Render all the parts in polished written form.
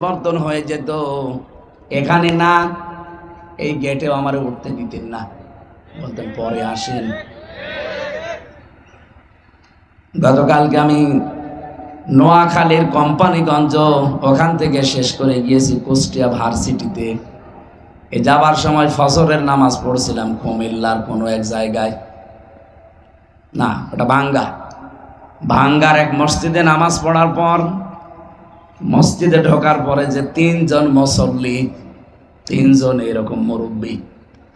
পরিবর্তন হয়ে যেত। এখানে না, এই গেটেও আমার উঠতে দিতেন না, বলতেন পরে আসেন। গতকালকে আমি নোয়াখালীর কোম্পানিগঞ্জ, ওখান থেকে শেষ করে গিয়েছি কুষ্টিয়া ভার্সিটিতে। এই যাবার সময় ফজরের নামাজ পড়ছিলাম কুমিল্লার কোনো এক জায়গায়, না ওটা ভাঙ্গার এক মসজিদে নামাজ পড়ার পর মসজিদে ঢোকার পরে যে তিনজন মুসল্লি, তিনজন এরকম মুরব্বী,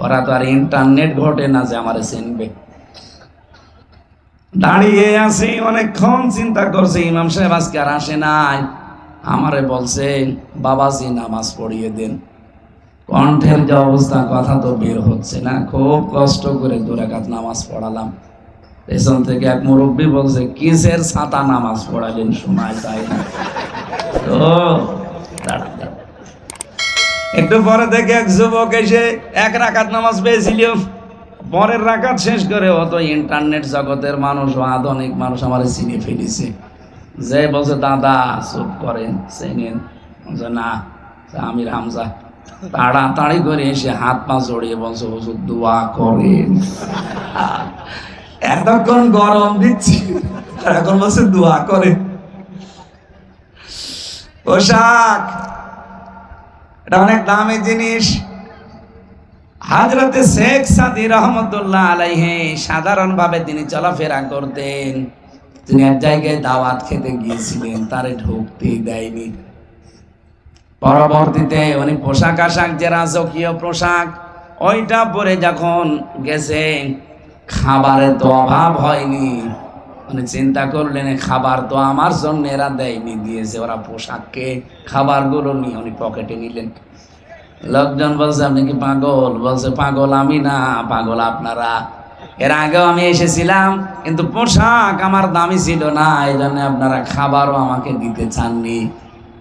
ওরা তো আর ইন্টারনেট ঘটে না যে আমারে চিনবে। দাঁড়িয়ে আছে অনেকক্ষণ, চিন্তা করছে ইমাম সাহেব আজকে আর আসে নাই। আমারে বলছে বাবাজি নামাজ পড়িয়ে দেন। কণ্ঠের যে অবস্থা, কথা তো বের হচ্ছে না, খুব কষ্ট করে 2 রাকাত নামাজ পড়ালাম। পেছন থেকে এক মুরব্বী বলছে কিসের ছাতা নামাজ পড়ালেন, শোনায় যায় না। একটু পরে দেখে এক যুবক এসে 1 রাকাত নামাজ পেয়েছিল, পরের রাকাত শেষ করে অত ইন্টারনেট জগতের মানুষ, আধুনিক মানুষ আমার চিনে ফেলেছে। যে বলছে দাদা চুপ করেন, চেনেন? বলছে না, আমির হামজা। তাড়াতাড়ি করে এসে হাত পা জড়িয়ে বলছে হুজুর দোয়া করেন। এতক্ষণ গরম দিচ্ছি, এখন বলছে দোয়া করে। পোশাক এটা অনেক দামি জিনিস। হযরতে শেখ সাদী রহমতুল্লাহ আলাইহি সাধারণভাবে তিনি চলাফেরা করতেন। তিনি এক জায়গায় দাওয়াত খেতে গিয়েছিলেন, তারে ঢুকতেই দেয়নি। পরবর্তীতে উনি পোশাক আশাক যে রাজকীয় পোশাক, ওইটা পরে যখন গেছেন, খাবারের তো অভাব হয়নি। উনি চিন্তা করলেন খাবার তো আমার জন্য এরা দেয়নি, দিয়েছে ওরা পোশাককে। খাবারগুলো নিয়ে উনি পকেটে নিলেন। লোকজন বলছে আপনি কি পাগল? বলছে পাগল আমি না, পাগল আপনারা। এর আগেও আমি এসেছিলাম, কিন্তু পোশাক আমার দামি ছিল না, এই জন্য আপনারা খাবারও আমাকে দিতে চাননি।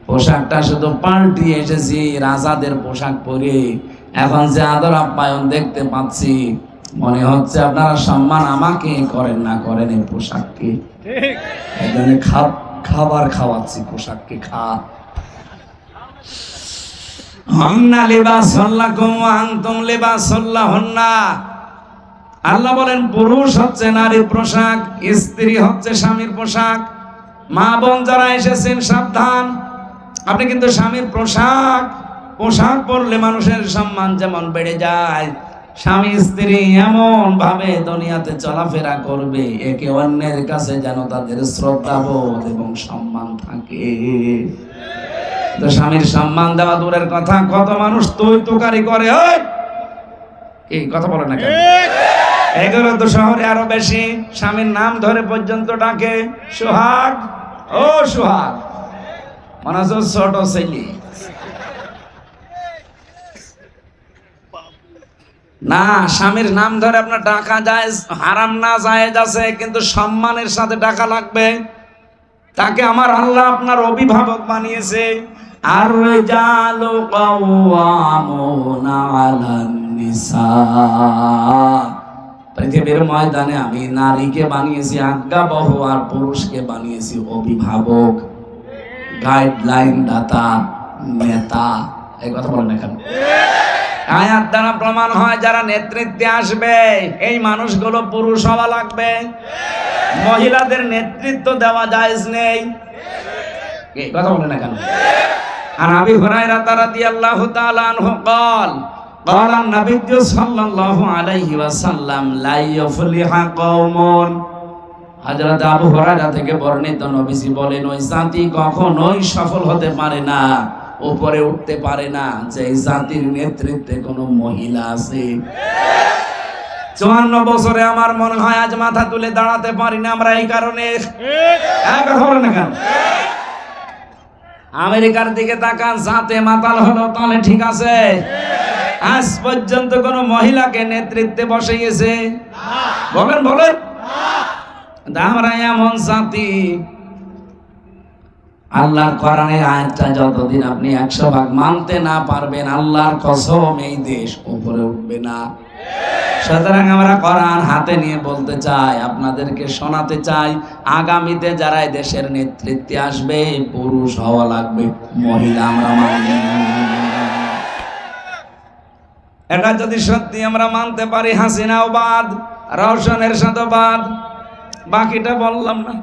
পোশাকটা শুধু পাল্টিয়ে এসেছি, রাজাদের পোশাক পরে। এখন যে আদর আপ্যায়ন দেখতে পাচ্ছি, মনে হচ্ছে আপনারা সম্মান আমাকে করেন না করেন এই পোশাককে। এই জন্য খাবার খাওয়াচ্ছি পোশাককে, খা। আল্লাহ বলেন পুরুষ হচ্ছে নারীর পোশাক, স্ত্রী হচ্ছে স্বামীর পোশাক। মা বোন যারা এসেছেন সাবধান, আপনি কিন্তু স্বামীর পোশাক পরলে মানুষের সম্মান যেমন বেড়ে যায়, স্বামী স্ত্রী এমন ভাবে দুনিয়াতে চলাফেরা করবে একে অন্যের কাছে যেন তাদের শ্রদ্ধাবোধ এবং সম্মান থাকে। তো স্বামীর সম্মান দেওয়া দূরের কথা, কত মানুষ তুই তুকারি করে, এই কথা বলে না কেন? এগুলো তো শহরে আরো বেশি। স্বামীর নাম ধরে পর্যন্ত ডাকে সোহাগ, ও সোহাগ, মনে হচ্ছে ছোট ছেলে। না, স্বামীর নাম ধরে আপনার ডাকা যায় হারাম না, জায়েজ আছে, কিন্তু সম্মানের সাথে ডাকা লাগবে। তাকে আমার আল্লাহ আপনার অভিভাবক বানিয়েছে। আর রিজালু কাওয়ামুনা আলান নিসা, পৃথিবীর ময়দানে আমি নারীকে বানিয়েছি আজ্ঞাবহ, আর পুরুষকে বানিয়েছি অভিভাবক, গাইডলাইন দাতা, নেতা। এই কথা বলেন না কেন? আয়াত দ্বারা প্রমাণ হয় যারা নেতৃত্বে আসবে এই মানুষগুলো পুরুষ হওয়া লাগবে। মহিলাদের নেতৃত্ব দেওয়া জায়েজ নেই। এই কথা বলেন না কেন? আর আবি হুরায়রা রাদিয়াল্লাহু তাআলা আনহু قال قال النبي صلى الله عليه وسلم لا يفلح قوم। হযরত আবু হুরায়রা থেকে বর্ণিত, নবীজি বলেন ওই জাতি কখনোই সফল হতে পারে না, উপরে উঠতে পারে না, যে জাতির নেতৃত্বে কোনো মহিলা আছে। 54 বছরে আমার মনে হয় আজ মাথা তুলে দাঁড়াতে পারি না আমরা এই কারণে। কথা বলেন না কেন? আমেরিকার দিকে তাকান, জাতে মাতাল হলো তাহলে ঠিক আছে? আজ পর্যন্ত কোন মহিলাকে নেতৃত্বে বসিয়েছে? বলেন বলেন। আমরা এমন জাতি, আল্লাহর কোরআনের আয়াতটা যতদিন আপনি 100 ভাগ মানতে না পারবেন, আল্লাহর কসম এই দেশ উপরে উঠবে না। সুতরাং আমরা কোরআন হাতে নিয়ে বলতে চাই, আপনাদেরকে শোনাতে চাই, আগামীতে যারা দেশের নেতৃত্বে আসবে পুরুষ হওয়া লাগবে, মহিলা আমরা মানি না। এটা যদি সত্যি আমরা মানতে পারি, হাসিনাও বাদ, রওশনের সাথে বাদ, বাকিটা বললাম না।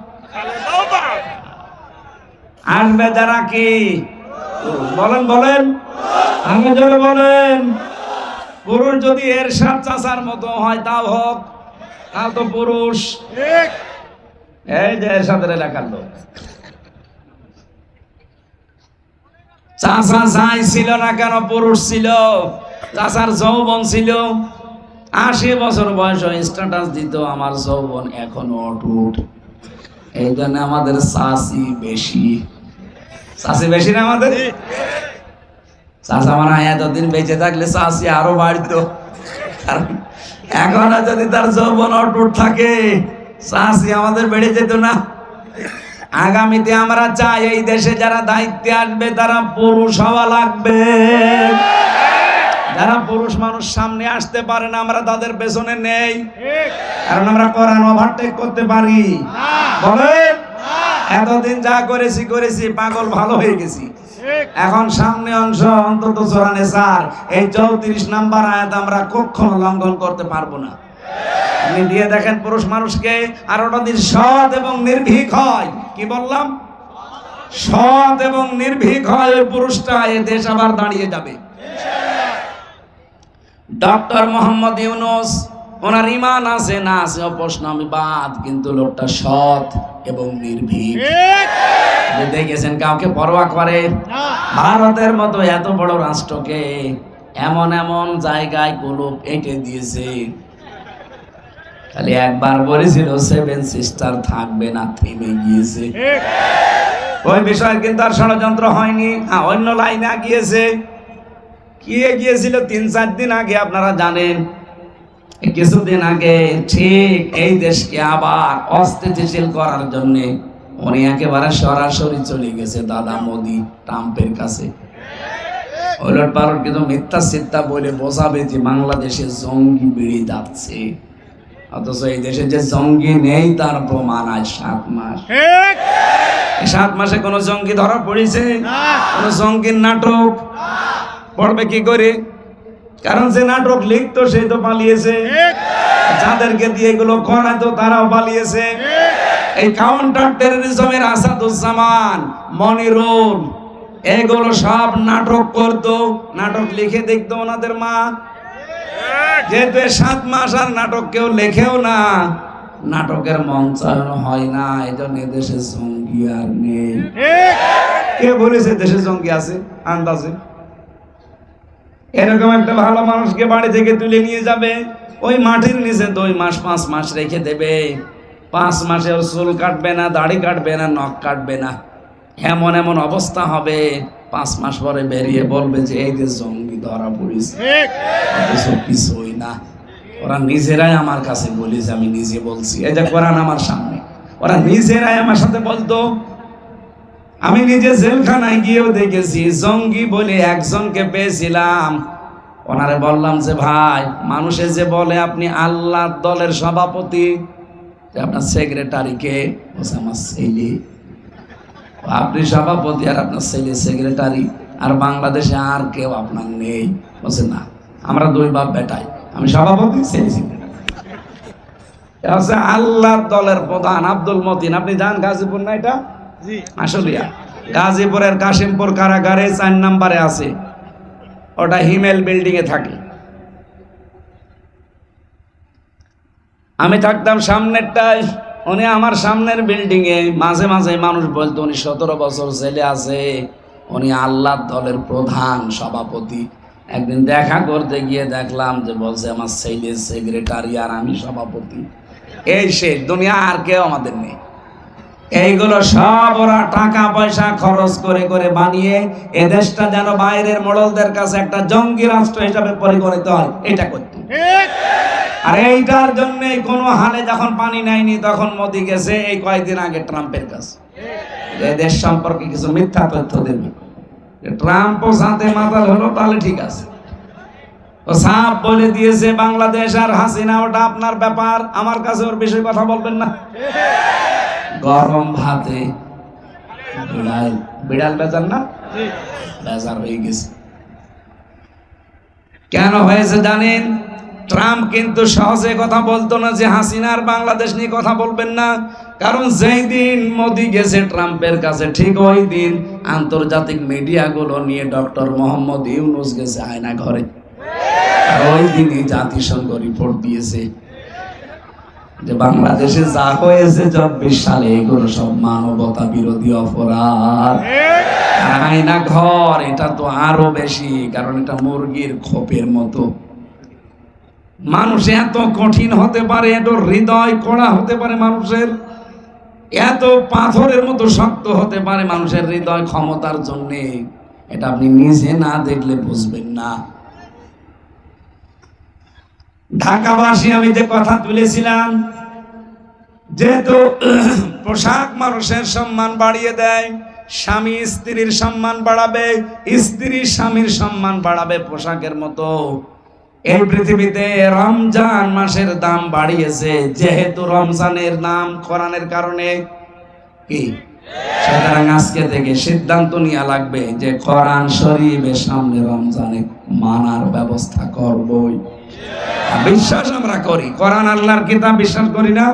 আসবে যারা কি বলেন বলেন, আমি জোরে বলেন। পুরুষ যদি এরশাদ চাচার মতো হয় তাও হোক, তাও তো পুরুষ। এই যে এরশাদের এলাকার লোক, চাচা যাই ছিল না কেন পুরুষ ছিল, চাচার যৌবন ছিল, 80 বছর বয়স স্ট্যাটাস দিত আমার যৌবন এখনো অটুট। এই জন্য আমাদের চাষি বেশি, চাষি বেশি না আমাদের। চাষা মানে এতদিন বেঁচে থাকলে চাষি আরো বাড়িত, এখন যদি তার যৌবন অটুট থাকে চাষি আমাদের বেড়ে যেত না। আগামীতে আমরা চাই এই দেশে যারা দায়িত্বে আসবে তারা পুরুষ হওয়া লাগবে। যারা পুরুষ মানুষ সামনে আসতে পারে না আমরা তাদের পেছনে নেই, কারণ আমরা কোরআন ওভারটেক করতে পারি। বলেন, এতদিন যা করেছি করেছি, পাগল ভালো হয়ে গেছি। এখন সামনে অংশ অন্তত সূরা নিসার এই 34 নাম্বার আয়াত আমরা কখনো লঙ্ঘন করতে পারবো না। আপনি দিয়ে দেখেন পুরুষ মানুষকে, আর ওটা যদি সৎ এবং নির্ভীক হয়, কি বললাম, সৎ এবং নির্ভীক হয় ওই পুরুষটা, এই দেশ আবার দাঁড়িয়ে যাবে। ডক্টর মোহাম্মদ ইউনূস, ওনার ঈমান আছে না আছে ও প্রশ্ন আমি বাদ, কিন্তু লোকটা সৎ এবং নির্ভীক। দেখেছেন কাউকে পরোয়া করে? ভারতের মতো এত বড় রাষ্ট্রকে এমন এমন জায়গায় কুলুপ এঁটে দিয়েছে। খালি একবার বলেছিল 7 সিস্টার থাকবে না, থেমে গিয়েছে। ওই বিষয়ে কিন্তু আর ষড়যন্ত্র হয়নি, অন্য লাইনে গিয়েছে। কি গিয়েছিল 3-4 দিন আগে, আপনারা জানেন, কিছুদিন আগে ঠিক এই দেশকে আবার অস্থিতিশীল করার জন্য উনি একেবারে সরাসরি চলে গেছে দাদা মোদি ট্রাম্পের কাছে। ওলট পালট কিন্তু মিথ্যা সিদ্ধা বলে বোঝাবে যে বাংলাদেশে জঙ্গি বেড়ে যাচ্ছে, অথচ এই দেশে যে জঙ্গি নেই তার প্রমাণ আজ 7 মাস। 7 মাসে কোন জঙ্গি ধরা পড়েছে? কোন জঙ্গির নাটক পড়বে কি করে? কারণ যে নাটক লিখতো সেই তো পালিয়েছে, যাদেরকে দিয়ে এগুলো করাতো তারাও পালিয়েছে। এই কাউন্টার টেররিজমের আসাদুজ্জামান, মনিরুল, এগুলো সব নাটক করতো, নাটক লিখে দেখতো ওনাদের মা। যেহেতু 7 মাস আর নাটক কেউ লেখেও না, নাটকের মঞ্চায়ন হয় না, এই জন্য দেশে জঙ্গি আর নেই। কে বলেছে দেশে জঙ্গি আছে? আন্দাজে এরকম একটা ভালো মানুষকে বাড়ি থেকে তুলে নিয়ে যাবে, ওই মাটির নিচে 2 মাস 5 মাস রেখে দেবে। 5 মাসে ওর চুল কাটবে না, দাড়ি কাটবে না, নখ কাটবে না, এমন এমন অবস্থা হবে 5 মাস পরে বেরিয়ে বলবে যে এই যে জঙ্গি ধরা পড়েছে। কিছুই না, ওরা নিজেরাই আমার কাছে বলেছে, আমি নিজে বলছি, এই যে কোরআন আমার সামনে, ওরা নিজেরাই আমার সাথে বলতো। আমি নিজে জেলখানায় গিয়েও দেখেছি, জঙ্গি বলে একজনকে পেয়েছিলাম। ওনারে বললাম যে ভাই, মানুষে যে বলে আপনি আল্লাহর দলের সভাপতি, আপনার সেক্রেটারি কে? বলছে আমার ছেলে। আপনি সভাপতি আর আপনার ছেলে সেক্রেটারি, আর বাংলাদেশে আর কেউ আপনার নেই? বলছে না, আমরা 2 বাপ বেটাই, আমি সভাপতি, ছেলে সেক্রেটারি। আল্লাহর দলের প্রধান আব্দুল মতিন, আপনি যান গাজীপুর না, এটা আসলিয়া গাজীপুরের কাশিমপুর কারাগারে 4 নম্বরে আছে, ওটা হিমেল বিল্ডিং এ থাকে। আমি থাকতাম সামনেরটায়, উনি আমার সামনের বিল্ডিং এ। মাঝে মাঝে মানুষ বলতো উনি 17 বছর ছেলে আছে, উনি আল্লাহর দলের প্রধান সভাপতি। একদিন দেখা করতে গিয়ে দেখলাম যে বলছে আমার ছেলে সেক্রেটারি আর আমি সভাপতি। এই সে দুনিয়া, আর কেউ আমাদের নেই। এইগুলো সব ওরা টাকা পয়সা খরচ করে করে বানিয়ে এ দেশটা যেন বাইরের মোড়লদের কাছে একটা জঙ্গি রাষ্ট্র হিসাবে পরিগণিত হয়, এটা করত। আর এইটার জন্য কোনো হালে যখন পানি নেয়নি, তখন মোদি গেছে এই কয়েকদিন আগে ট্রাম্পের কাছে, এই দেশ সম্পর্কে কিছু মিথ্যা তথ্য দেবে। ট্রাম্পও সাথে মাতাল হলো, তাহলে ঠিক আছে। ও সাপ বলে দিয়েছে বাংলাদেশ আর হাসিনা ওটা আপনার ব্যাপার, আমার কাছে ওর বিষয়ে কথা বলবেন না। গরম ভাতে বিড়াল বেচার না, বেচার হয়ে গেছে। কেন হয়েছে জানেন? ট্রাম্প কিন্তু সহজে কথা বলতো না যে হাসিনার বাংলাদেশ নিয়ে কথা বলবেন না, কারণ যেই দিন মোদি গেছে ট্রাম্পের কাছে ঠিক ওই দিন আন্তর্জাতিক মিডিয়াগুলো নিয়ে ডক্টর মোহাম্মদ ইউনূস গেছে আয়না ঘরে, আর ওই দিনই জাতিসংঘ রিপোর্ট দিয়েছে যে বাংলাদেশে যা হয়েছে 24 সালে এগুলো সব মানবতা বিরোধী অপরাধ। আয়না ঘর এটা তো আরো বেশি, কারণ এটা মুরগির খোপের মতো। মানুষ এত কঠিন হতে পারে, এত হৃদয় কড়া হতে পারে মানুষের, এত পাথরের মতো শক্ত হতে পারে মানুষের হৃদয় ক্ষমতার জন্য, এটা আপনি নিজে না দেখলে বুঝবেন না। ঢাকাবাসী আমি যে কথা তুলেছিলাম, যেহেতু পোশাক মানুষের সম্মান বাড়িয়ে দেয়, স্বামী স্ত্রীর সম্মান বাড়াবে, স্ত্রী স্বামীর সম্মান বাড়াবে পোশাকের মতো, এই পৃথিবীতে রমজান মাসের দাম বাড়িয়েছে, যেহেতু রমজানের নাম কোরআনের কারণে কি, সুতরাং আজকে থেকে সিদ্ধান্ত নেওয়া লাগবে যে কোরআন শরীফের সামনে রমজানে মানার ব্যবস্থা করবই। বিশ্বাস আমরা করি, কোরআন আল্লাহর কিতাব, বিশ্বাস করি না?